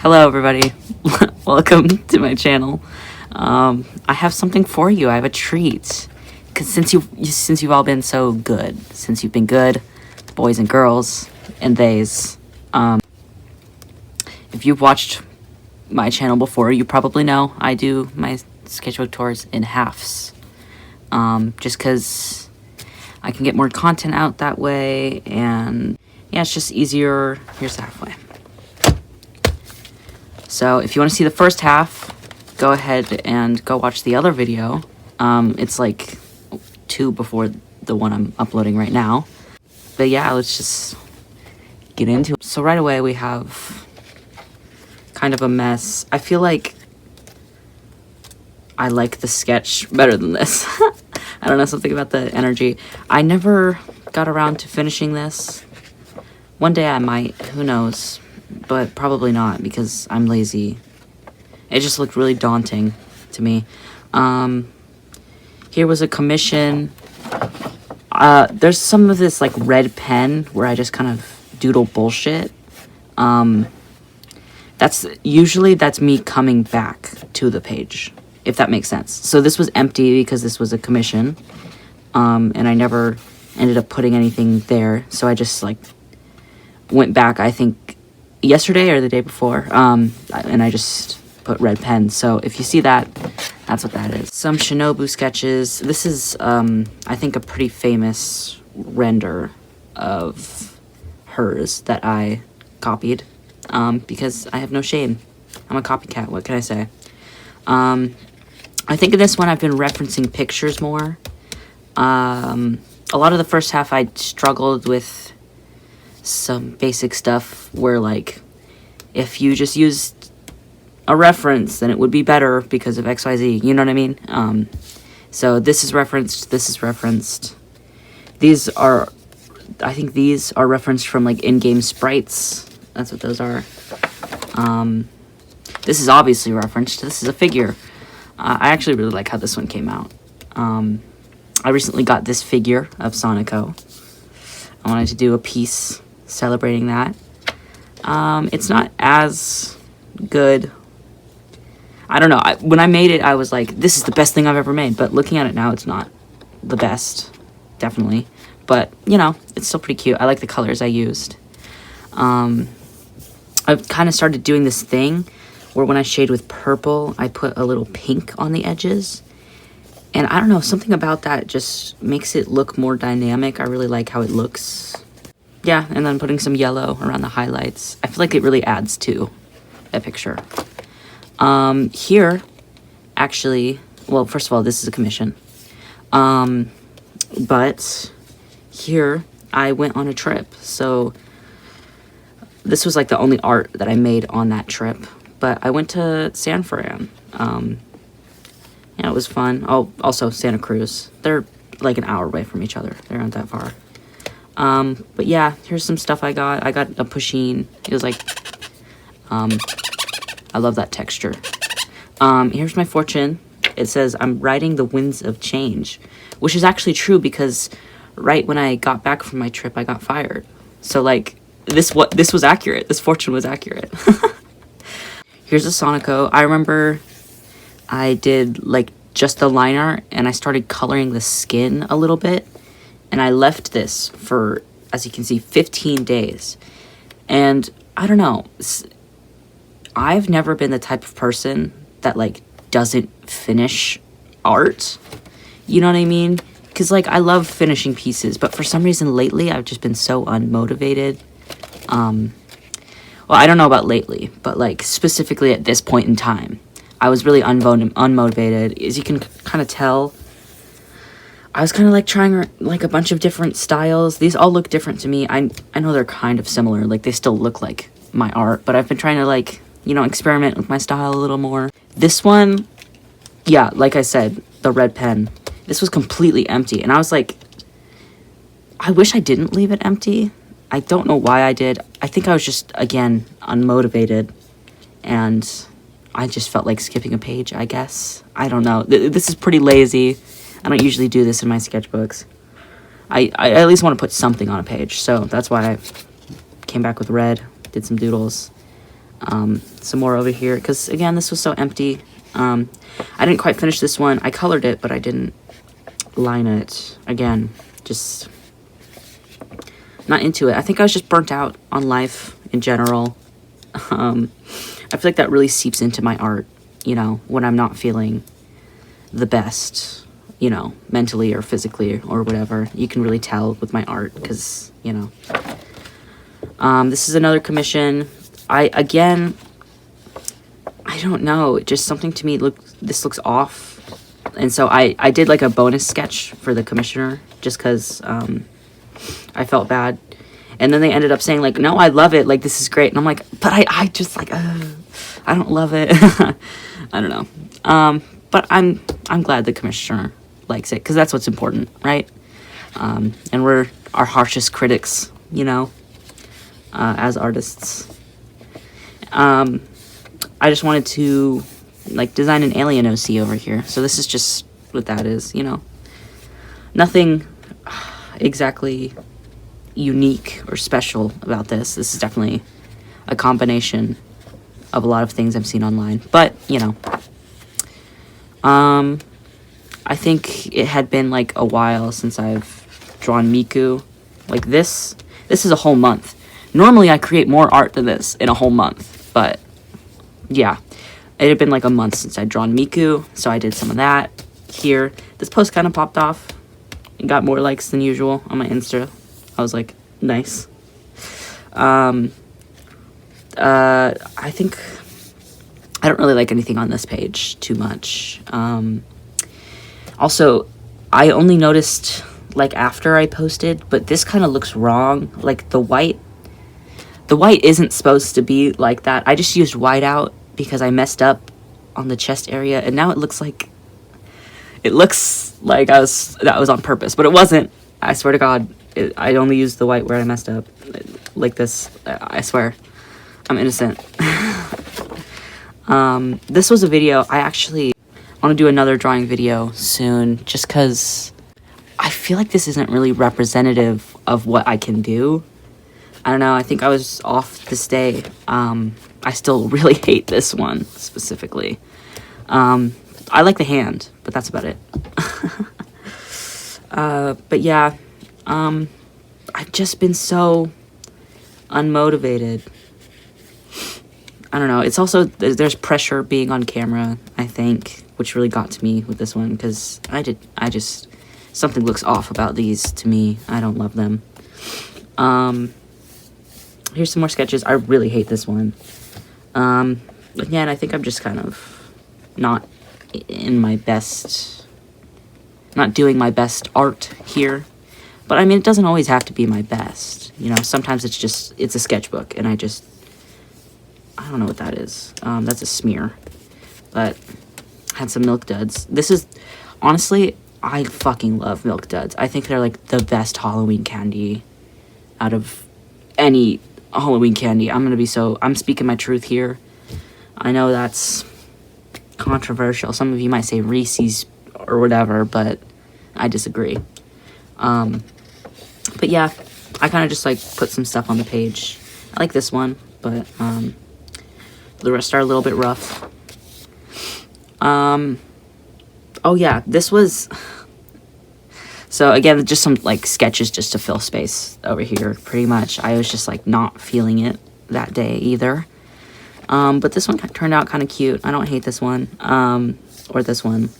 Hello everybody, welcome to my channel. I have something for you. I have a treat. Cause since you've all been so good, since you've been good, boys and girls and theys, if you've watched my channel before, you probably know I do my sketchbook tours in halves. Just cause I can get more content out that way, and yeah, it's just easier. Here's the halfway. So if you want to see the first half, go ahead and go watch the other video. It's like 2 before the one I'm uploading right now. But yeah, let's just get into it. So right away we have kind of a mess. I feel like I like the sketch better than this. I don't know, something about the energy. I never got around to finishing this. One day I might, who knows. But probably not, because I'm lazy. It just looked really daunting to me. Here was a commission. There's some of this like red pen where I just kind of doodle bullshit. That's me coming back to the page, if that makes sense. So this was empty because this was a commission, and I never ended up putting anything there. So I just like went back, I think yesterday or the day before, and I just put red pen. So if you see that, that's what that is. Some Shinobu sketches. This is I think a pretty famous render of hers that I copied, because I have no shame. I'm a copycat, what can I say? I think in this one I've been referencing pictures more. A lot of the first half I struggled with some basic stuff where, like, if you just used a reference, then it would be better because of XYZ, you know what I mean? So this is referenced, this is referenced. I think these are referenced from, like, in-game sprites. That's what those are. This is obviously referenced. This is a figure. I actually really like how this one came out. I recently got this figure of Sonic.o. I wanted to do a piece celebrating that. It's not as good. I don't know. When I made it, I was like, this is the best thing I've ever made. But looking at it now, it's not the best. Definitely. But, you know, it's still pretty cute. I like the colors I used. I've kind of started doing this thing where when I shade with purple, I put a little pink on the edges. And I don't know, something about that just makes it look more dynamic. I really like how it looks. Yeah, and then putting some yellow around the highlights. I feel like it really adds to that picture. Here, actually, well, first of all, this is a commission. But here, I went on a trip. So this was like the only art that I made on that trip. But I went to San Fran. Yeah, it was fun. Oh, also Santa Cruz. They're like an hour away from each other. They aren't that far. But yeah, here's some stuff I got. I got a pusheen. It was like, I love that texture. Here's my fortune. It says, I'm riding the winds of change, which is actually true because right when I got back from my trip, I got fired. So like, this was accurate. This fortune was accurate. Here's a Sonic.o. I remember I did like just the line art and I started coloring the skin a little bit. And I left this for, as you can see, 15 days. And I don't know, I've never been the type of person that, like, doesn't finish art. You know what I mean? Because, like, I love finishing pieces. But for some reason lately, I've just been so unmotivated. Well, I don't know about lately, but, like, specifically at this point in time, I was really unmotivated. As you can kind of tell, I was kind of like trying like a bunch of different styles. These all look different to me. I know they're kind of similar. Like they still look like my art, but I've been trying to like, you know, experiment with my style a little more. This one, yeah, like I said, the red pen, this was completely empty. And I was like, I wish I didn't leave it empty. I don't know why I did. I think I was just, again, unmotivated. And I just felt like skipping a page, I guess. I don't know. This is pretty lazy. I don't usually do this in my sketchbooks. I at least want to put something on a page, so that's why I came back with red, did some doodles. Some more over here, because again, this was so empty. I didn't quite finish this one. I colored it, but I didn't line it. Again, just not into it. I think I was just burnt out on life in general. I feel like that really seeps into my art, you know, when I'm not feeling the best, you know, mentally or physically or whatever. You can really tell with my art because, you know. This is another commission. I don't know, just something to me this looks off. And so I did like a bonus sketch for the commissioner just because I felt bad. And then they ended up saying like, no, I love it, like this is great. And I'm like, but I just like I don't love it. I don't know. But I'm glad the commissioner likes it because that's what's important, right? And we're our harshest critics, you know, as artists. I just wanted to like design an alien OC over here. So this is just what that is, you know. Nothing exactly unique or special about this. This is definitely a combination of a lot of things I've seen online. But, you know, I think it had been like a while since I've drawn Miku. Like this is a whole month. Normally I create more art than this in a whole month, but yeah, it had been like a month since I'd drawn Miku, so I did some of that here. This post kind of popped off and got more likes than usual on my Insta. I was like, nice. I think I don't really like anything on this page too much. Also, I only noticed like after I posted, but this kind of looks wrong. Like the white isn't supposed to be like that. I just used white out because I messed up on the chest area, and now it looks like that was on purpose, but it wasn't. I swear to God, I only used the white where I messed up, like this. I swear, I'm innocent. This was a video. I actually want to do another drawing video soon, just because I feel like this isn't really representative of what I can do. I don't know, I think I was off this day. I still really hate this one, specifically. I like the hand, but that's about it. But yeah, I've just been so unmotivated. I don't know, it's also, there's pressure being on camera, I think, which really got to me with this one, because something looks off about these to me. I don't love them. Here's some more sketches. I really hate this one. Again, I think I'm just kind of not doing my best art here. But I mean, it doesn't always have to be my best. You know, sometimes it's a sketchbook, and I don't know what that is. That's a smear. But had some Milk Duds. This is, honestly, I fucking love Milk Duds. I think they're like the best Halloween candy out of any Halloween candy. I'm speaking my truth here. I know that's controversial. Some of you might say Reese's or whatever, but I disagree. But yeah, I kind of just like put some stuff on the page. I like this one, but the rest are a little bit rough. Oh yeah, this was... So again, just some like sketches just to fill space over here, pretty much. I was just like not feeling it that day either. But this one turned out kind of cute. I don't hate this one, or this one.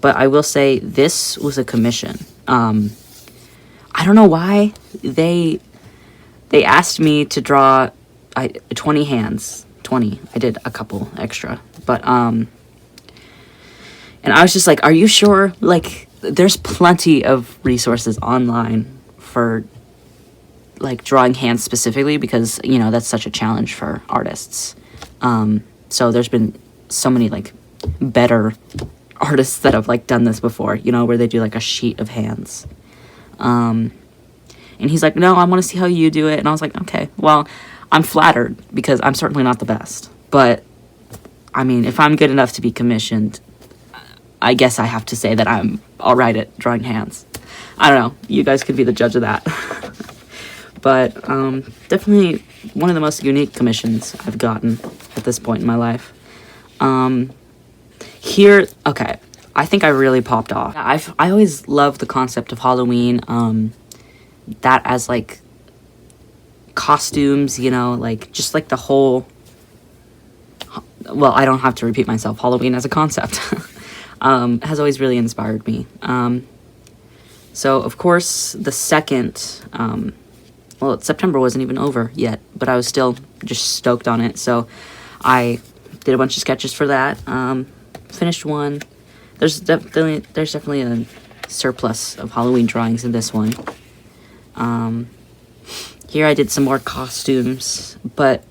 But I will say this was a commission. I don't know why they asked me to draw 20 hands. 20. I did a couple extra, but and I was just like, are you sure? Like, there's plenty of resources online for like drawing hands specifically, because you know that's such a challenge for artists. So there's been so many like better artists that have like done this before, you know, where they do like a sheet of hands. And he's like, no, I want to see how you do it. And I was like, okay, well, I'm flattered because I'm certainly not the best, but I mean, if I'm good enough to be commissioned, I guess I have to say that I'm all right at drawing hands. I don't know. You guys could be the judge of that. But definitely one of the most unique commissions I've gotten at this point in my life. Here, okay, I think I really popped off. I always loved the concept of Halloween, that as, like, costumes, you know, like, just, like, the whole, well, I don't have to repeat myself, Halloween as a concept, has always really inspired me. So, of course, the second, well, September wasn't even over yet, but I was still just stoked on it, so I did a bunch of sketches for that, finished one. There's definitely a surplus of Halloween drawings in this one. Here I did some more costumes, but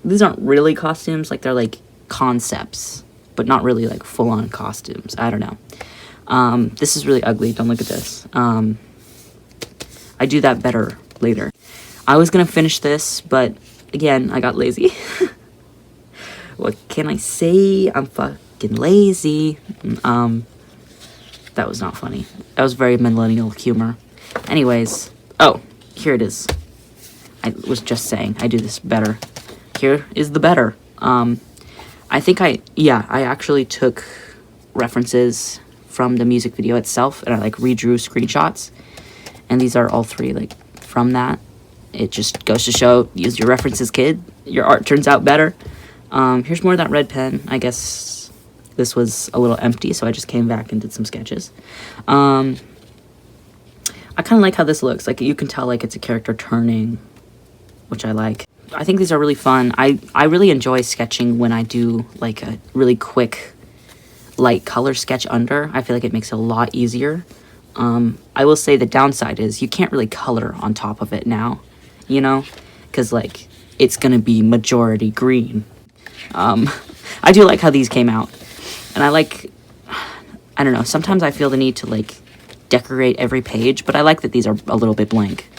these aren't really costumes, like, they're, like, concepts, but not really, like, full-on costumes. I don't know. This is really ugly, don't look at this. I do that better later. I was gonna finish this, but, again, I got lazy. What can I say? I'm fucking lazy. That was not funny. That was very millennial humor. Anyways, oh, here it is. I was just saying, I do this better. Here is the better. I think I actually took references from the music video itself, and I, like, redrew screenshots. And these are all three, like, from that. It just goes to show, use your references, kid. Your art turns out better. Here's more of that red pen. I guess this was a little empty, so I just came back and did some sketches. I kind of like how this looks. Like, you can tell, like, it's a character turning, which I like. I think these are really fun. I really enjoy sketching when I do, like, a really quick, light color sketch under. I feel like it makes it a lot easier. I will say the downside is you can't really color on top of it now, you know? Because, like, it's gonna be majority green. I do like how these came out. And I don't know, sometimes I feel the need to, like, decorate every page, but I like that these are a little bit blank.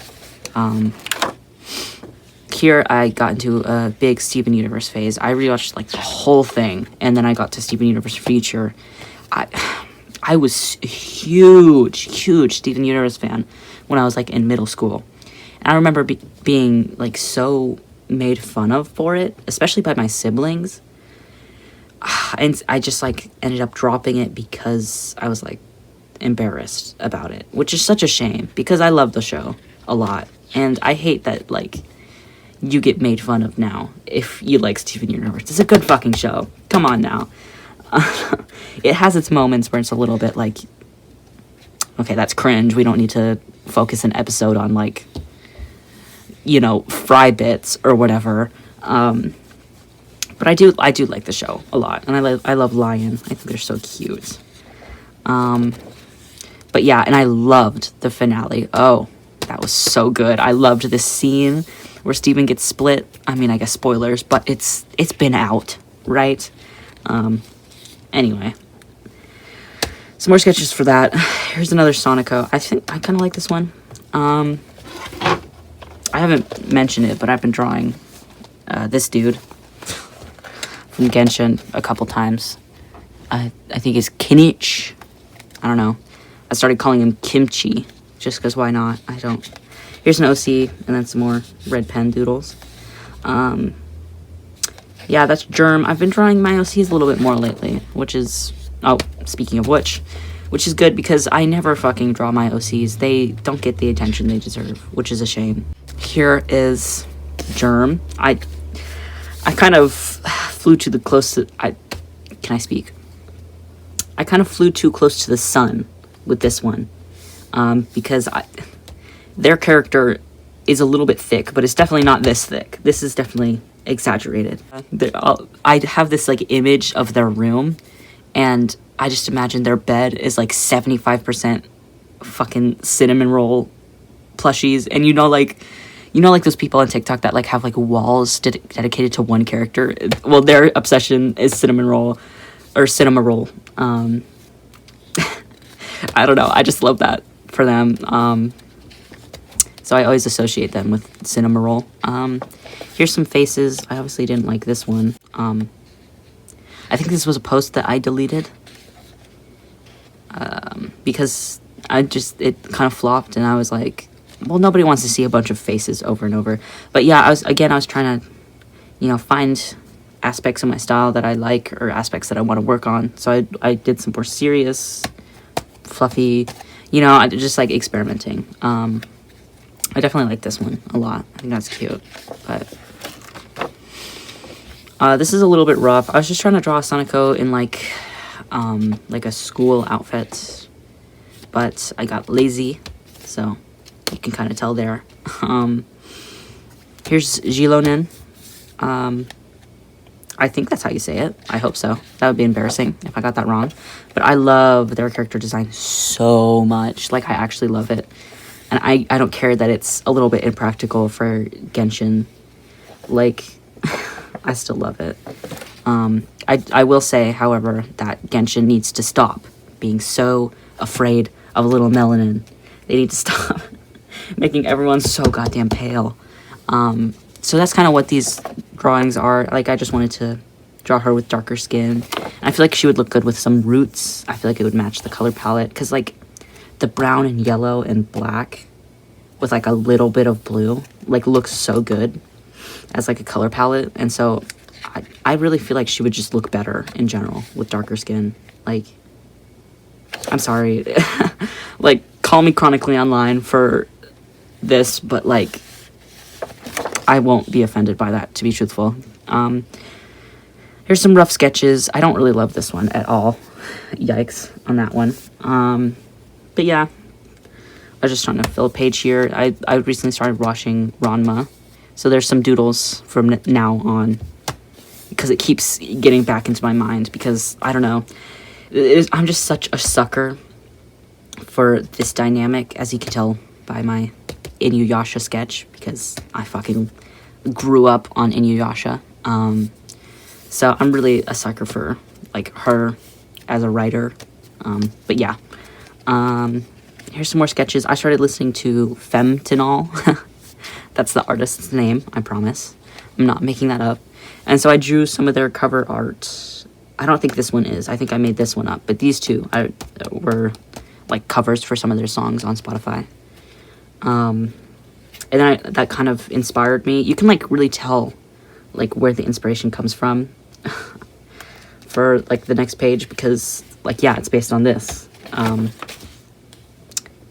Here I got into a big Steven Universe phase. I rewatched, like, the whole thing, and then I got to Steven Universe Future. I was a huge Steven Universe fan when I was, like, in middle school. And I remember being, like, so made fun of for it, especially by my siblings. And I just, like, ended up dropping it because I was, like, embarrassed about it, which is such a shame because I love the show a lot. And I hate that, like, you get made fun of now if you like Steven Universe. It's a good fucking show. Come on now. It has its moments where it's a little bit like, okay, that's cringe. We don't need to focus an episode on, like, you know, fry bits or whatever. But I do like the show a lot, and I love Lion. I think they're so cute. But yeah, and I loved the finale. Oh, that was so good. I loved this scene where Steven gets split. I mean, I guess spoilers, but it's been out, right? Anyway, some more sketches for that. Here's another Sonico. I think I kind of like this one. I haven't mentioned it, but I've been drawing this dude from Genshin a couple times. I think it's Kinich. I don't know. I started calling him Kimchi, just because why not? I don't. Here's an OC, and then some more red pen doodles. Yeah, that's Germ. I've been drawing my OCs a little bit more lately, which is... Oh, speaking of which is good because I never fucking draw my OCs. They don't get the attention they deserve, which is a shame. Here is Germ. I kind of flew to the close to... Can I speak? I kind of flew too close to the sun with this one. Because their character is a little bit thick, but it's definitely not this thick. This is definitely exaggerated. I have this, like, image of their room, and I just imagine their bed is, like, 75% fucking cinnamon roll plushies, and you know, like those people on TikTok that, like, have, like, walls dedicated to one character. Well, their obsession is cinnamon roll, or cinema roll. I don't know, I just love that for them. So I always associate them with cinema roll. Here's some faces. I obviously didn't like this one. I think this was a post that I deleted. Because it kind of flopped, and I was like, well, nobody wants to see a bunch of faces over and over. But yeah, I was trying to, find aspects of my style that I like, or aspects that I want to work on. So I did some more serious, fluffy, I did just like experimenting. I definitely like this one a lot. I think that's cute. But this is a little bit rough. I was just trying to draw Sonoko in like a school outfit, but I got lazy, so you can kind of tell there. Here's Gilonen. I think that's how you say it. I hope so. That would be embarrassing if I got that wrong. But I love their character design so much. Like, I actually love it. And I don't care that it's a little bit impractical for Genshin. Like, I still love it. I will say, however, that Genshin needs to stop being so afraid of a little melanin. They need to stop making everyone so goddamn pale. So that's kind of what these drawings are. Like, I just wanted to draw her with darker skin. And I feel like she would look good with some roots. I feel like it would match the color palette. Because, like, the brown and yellow and black with, like, a little bit of blue, like, looks so good as, like, a color palette. And so I really feel like she would just look better in general with darker skin. Like, I'm sorry. Like, call me chronically online for this, but, like, I won't be offended by that, to be truthful. Here's some rough sketches. I don't really love this one at all. Yikes on that one. But yeah, I was just trying to fill a page here. I recently started watching Ranma, so there's some doodles from now on, because it keeps getting back into my mind, because, I don't know, I'm just such a sucker for this dynamic, as you can tell by my Inuyasha sketch, because I fucking grew up on Inuyasha. So I'm really a sucker for, like, her as a writer. But yeah. Here's some more sketches. I started listening to Femtinol. That's the artist's name, I promise. I'm not making that up. And so I drew some of their cover art. I don't think this one is. I think I made this one up. But these two were, like, covers for some of their songs on Spotify. And then that kind of inspired me. You can, like, really tell, like, where the inspiration comes from for, like, the next page, because, like, yeah, it's based on this.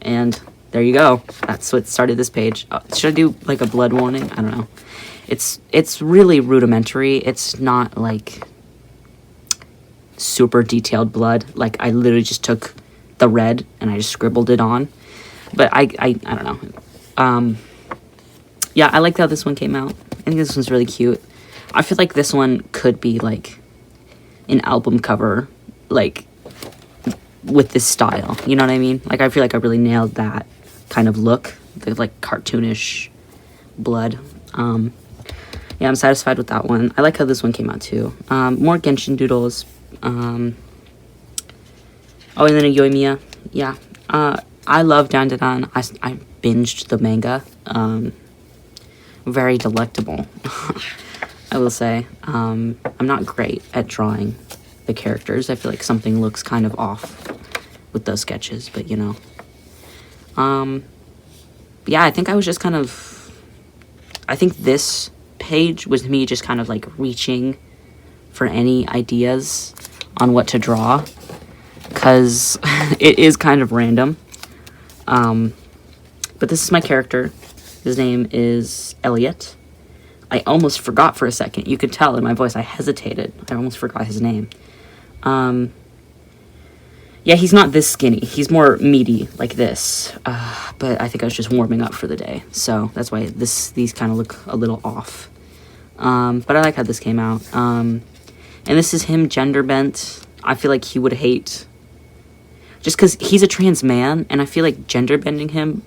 And there you go. That's what started this page. Should I do, like, a blood warning? I don't know. It's really rudimentary. It's not, like, super detailed blood. Like, I literally just took the red and I just scribbled it on. But I don't know. Yeah, I like how this one came out. I think this one's really cute. I feel like this one could be, like, an album cover, like, with this style. You know what I mean? Like, I feel like I really nailed that kind of look. The, like, cartoonish blood. Yeah, I'm satisfied with that one. I like how this one came out, too. More Genshin doodles. Oh, and then a Yoimiya. Yeah. I love Dandadan. I binged the manga. Very delectable, I will say. I'm not great at drawing the characters. I feel like something looks kind of off with those sketches, but, you know. Yeah, I think I was just kind of... I think this page was me just kind of, like, reaching for any ideas on what to draw, because it is kind of random. But this is my character. His name is Elliot. I almost forgot for a second. You could tell in my voice I hesitated. I almost forgot his name. Yeah, he's not this skinny. He's more meaty, like this. But I think I was just warming up for the day. So that's why these kind of look a little off. But I like how this came out. And this is him gender bent. I feel like he would hate... Just because he's a trans man, and I feel like gender bending him...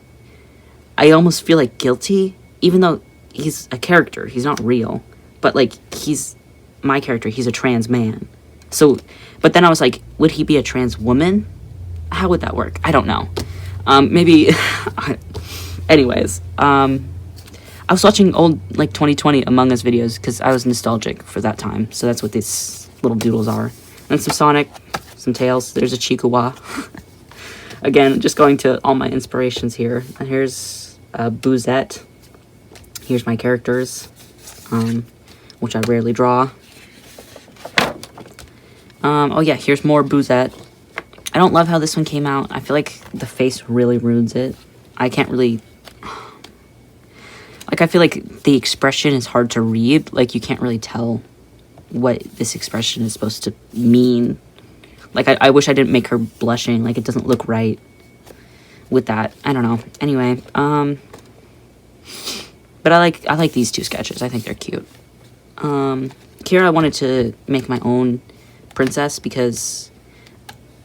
I almost feel, like, guilty, even though he's a character. He's not real. But, like, he's my character. He's a trans man. So, but then I was like, would he be a trans woman? How would that work? I don't know. Maybe... Anyways. I was watching old, like, 2020 Among Us videos because I was nostalgic for that time. So that's what these little doodles are. And some Sonic, some Tails. There's a Chikuwa. Again, just going to all my inspirations here. And here's Boozette. Here's my characters, which I rarely draw. Oh yeah, here's more Boozette. I don't love how this one came out. I feel like the face really ruins it. I can't really... Like, I feel like the expression is hard to read. Like, you can't really tell what this expression is supposed to mean. Like, I wish I didn't make her blushing. Like, it doesn't look right with that. I don't know. Anyway, but I like these two sketches. I think they're cute. Here I wanted to make my own princess because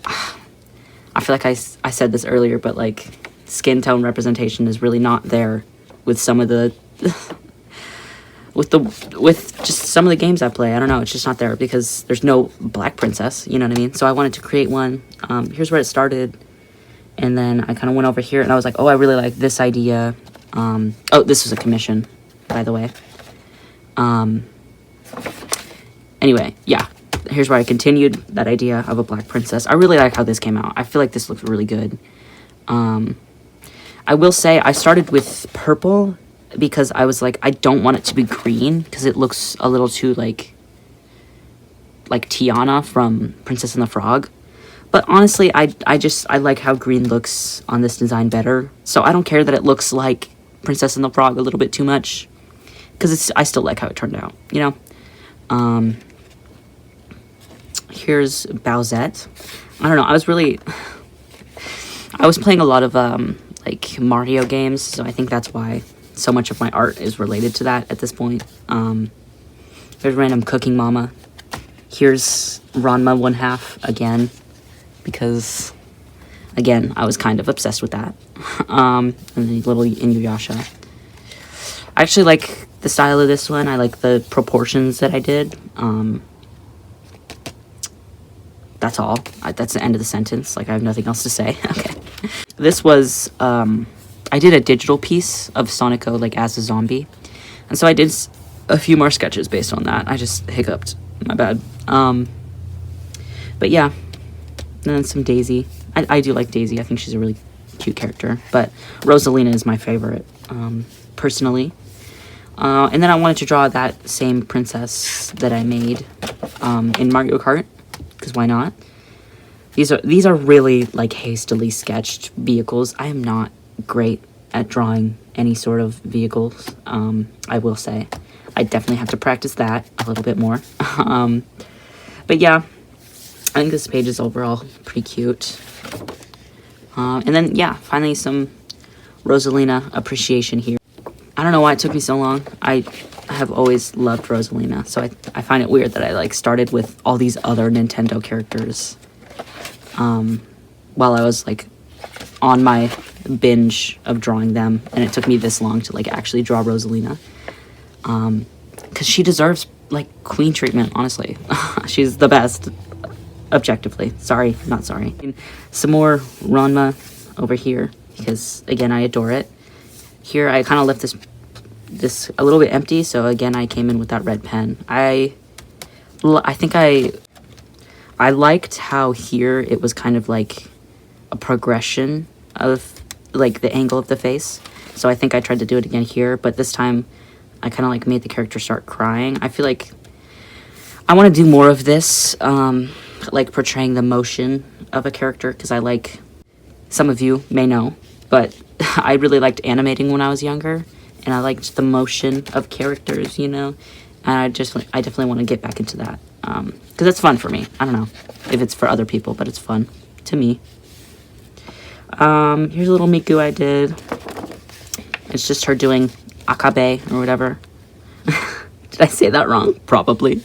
I feel like I said this earlier, but, like, skin tone representation is really not there with some of the with just some of the games I play. I don't know, it's just not there because there's no black princess, you know what I mean? So I wanted to create one. Here's where it started, and then I kind of went over here and I was like, oh, I really like this idea. Oh, this was a commission, by the way. Anyway, yeah, here's where I continued that idea of a black princess. I really like how this came out. I feel like this looks really good. I will say I started with purple because I was like, I don't want it to be green because it looks a little too like Tiana from Princess and the Frog. But honestly, I like how green looks on this design better. So I don't care that it looks like Princess and the Frog a little bit too much because I still like how it turned out, you know? Here's Bowsette. I don't know, I was playing a lot of like Mario games, so I think that's why so much of my art is related to that at this point. There's random cooking mama. Here's Ranma 1/2 again, because again I was kind of obsessed with that. And then little Inuyasha. I actually like the style of this one. I like the proportions that I did. That's all. That's the end of the sentence. Like, I have nothing else to say. Okay. This was, I did a digital piece of Sonico, like, as a zombie. And so I did a few more sketches based on that. I just hiccuped. My bad. But yeah. And then some Daisy. I do like Daisy. I think she's a really cute character. But Rosalina is my favorite, personally. And then I wanted to draw that same princess that I made in Mario Kart. Because why not? These are really like hastily sketched vehicles. I am not great at drawing any sort of vehicles. I will say, I definitely have to practice that a little bit more. But yeah, I think this page is overall pretty cute. And then yeah, finally some Rosalina appreciation here. I don't know why it took me so long. I have always loved Rosalina, so I find it weird that I like started with all these other Nintendo characters while I was like on my binge of drawing them, and it took me this long to like actually draw Rosalina, because she deserves like queen treatment, honestly. She's the best, objectively. Sorry, not sorry. Some more Ranma over here because again I adore it. Here I kind of left this a little bit empty, so again I came in with that red pen. I think I liked how here it was kind of like a progression of like the angle of the face, so I think I tried to do it again here, but this time I kind of like made the character start crying. I feel like I want to do more of this, like portraying the motion of a character, because I like, some of you may know, but I really liked animating when I was younger, and I liked the motion of characters, you know, and I definitely want to get back into that, because it's fun for me. I don't know if it's for other people, but it's fun to me. Here's a little Miku I did. It's just her doing akabe or whatever. Did I say that wrong? Probably,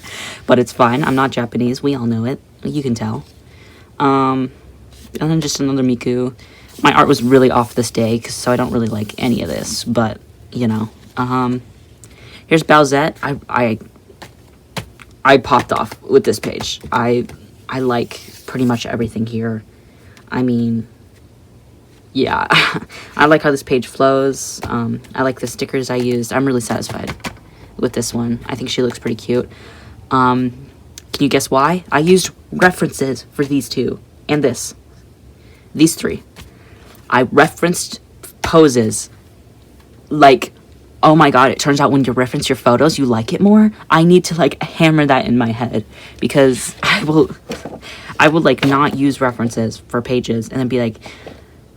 but it's fine. I'm not Japanese. We all know it. You can tell. And then just another Miku. My art was really off this day, so I don't really like any of this, but, you know. Here's Bowsette. I popped off with this page. I like pretty much everything here. I mean, yeah. I like how this page flows. I like the stickers I used. I'm really satisfied with this one. I think she looks pretty cute. Can you guess why? I used references for these two and these three. I referenced poses like, oh my god, it turns out when you reference your photos, you like it more. I need to like hammer that in my head, because I will like not use references for pages and then be like,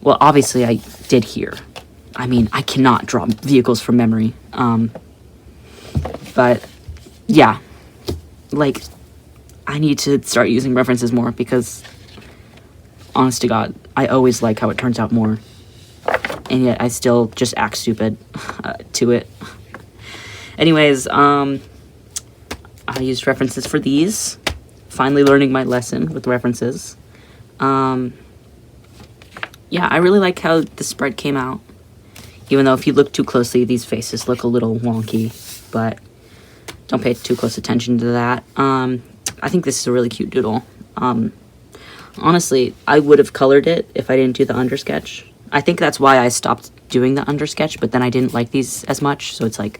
well, obviously I did here. I mean, I cannot draw vehicles from memory. But yeah, like, I need to start using references more, because honest to God, I always like how it turns out more. And yet I still just act stupid to it. Anyways, I used references for these. Finally learning my lesson with references. Yeah, I really like how the spread came out. Even though if you look too closely, these faces look a little wonky. But don't pay too close attention to that. I think this is a really cute doodle. Honestly, I would have colored it if I didn't do the undersketch. I think that's why I stopped doing the undersketch, but then I didn't like these as much, so it's like,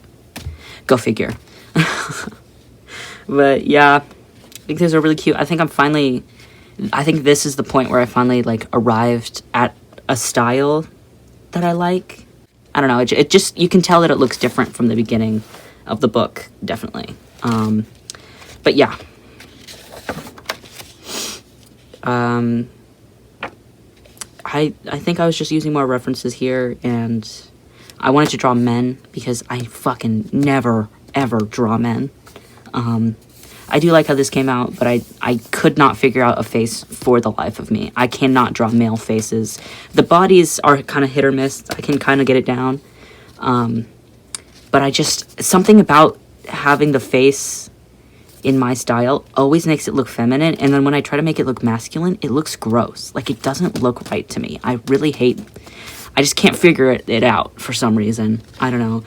go figure. But yeah, I think these are really cute. I think this is the point where I finally like arrived at a style that I like. I don't know, it just, you can tell that it looks different from the beginning of the book, definitely. But yeah. I think I was just using more references here, and I wanted to draw men because I fucking never, ever draw men. I do like how this came out, but I could not figure out a face for the life of me. I cannot draw male faces. The bodies are kind of hit or miss. I can kind of get it down. But I just, something about having the face in my style always makes it look feminine, and then when I try to make it look masculine, it looks gross. Like, it doesn't look right to me. I just can't figure it out for some reason. I don't know.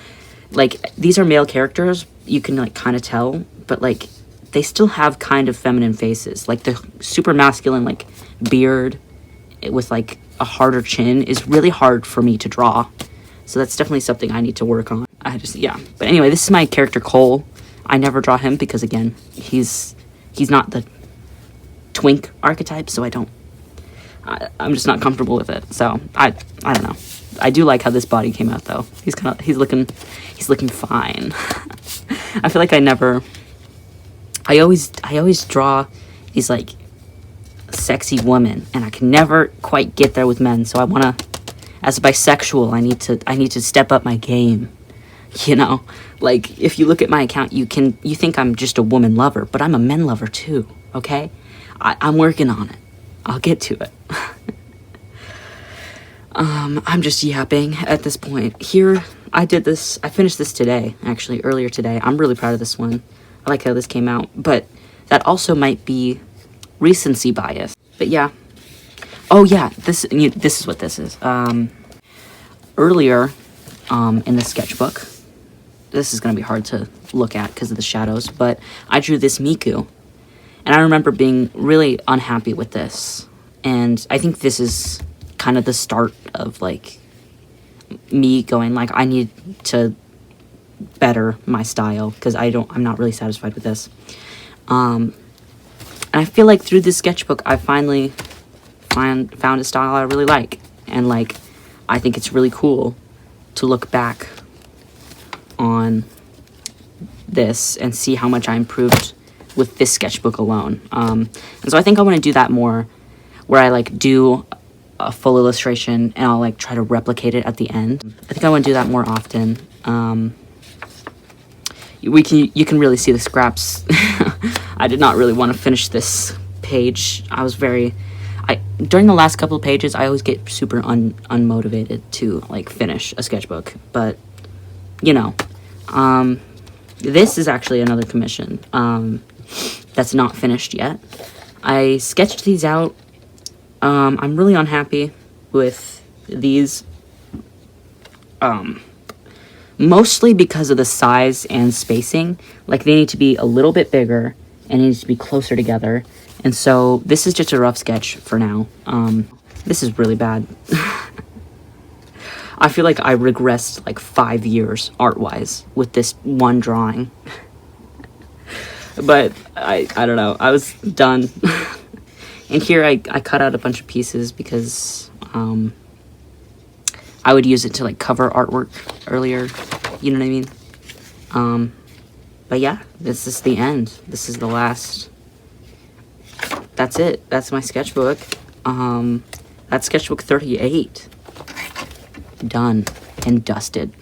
Like, these are male characters, you can like kind of tell, but like, they still have kind of feminine faces. Like, the super masculine like beard with like a harder chin is really hard for me to draw. So that's definitely something I need to work on. Yeah. But anyway, this is my character Cole. I never draw him because, again, he's not the twink archetype, so I'm just not comfortable with it. So I don't know. I do like how this body came out, though. He's looking fine. I feel like I always draw these like sexy women, and I can never quite get there with men. So as a bisexual, I need to step up my game. You know, like, if you look at my account, you think I'm just a woman lover, but I'm a men lover too, okay? I'm working on it. I'll get to it. I'm just yapping at this point. Here, I finished this today, actually, earlier today. I'm really proud of this one. I like how this came out, but that also might be recency bias. But yeah. Oh yeah, this is what this is. Earlier, in the sketchbook, this is going to be hard to look at because of the shadows, but I drew this Miku, and I remember being really unhappy with this, and I think this is kind of the start of, like, me going, like, I need to better my style, because I'm not really satisfied with this, and I feel like through this sketchbook, I finally found a style I really like, and, like, I think it's really cool to look back on this and see how much I improved with this sketchbook alone. And so I think I want to do that more, where I like do a full illustration and I'll like try to replicate it at the end. I think I want to do that more often. You can really see the scraps. I did not really want to finish this page. During the last couple of pages, I always get super unmotivated to like finish a sketchbook, but you know, this is actually another commission, that's not finished yet. I sketched these out. I'm really unhappy with these, mostly because of the size and spacing. Like, they need to be a little bit bigger and it needs to be closer together. And so this is just a rough sketch for now. This is really bad. I feel like I regressed like 5 years art-wise with this one drawing. But I don't know. I was done. And here I cut out a bunch of pieces because I would use it to like cover artwork earlier. You know what I mean? But yeah, this is the end. This is the last. That's it. That's my sketchbook. That's sketchbook 38. Done and dusted.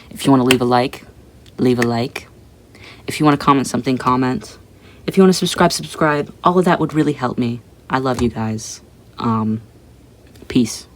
If you want to leave a like, leave a like. If you want to comment something, comment. If you want to subscribe, subscribe. All of that would really help me. I love you guys. Peace.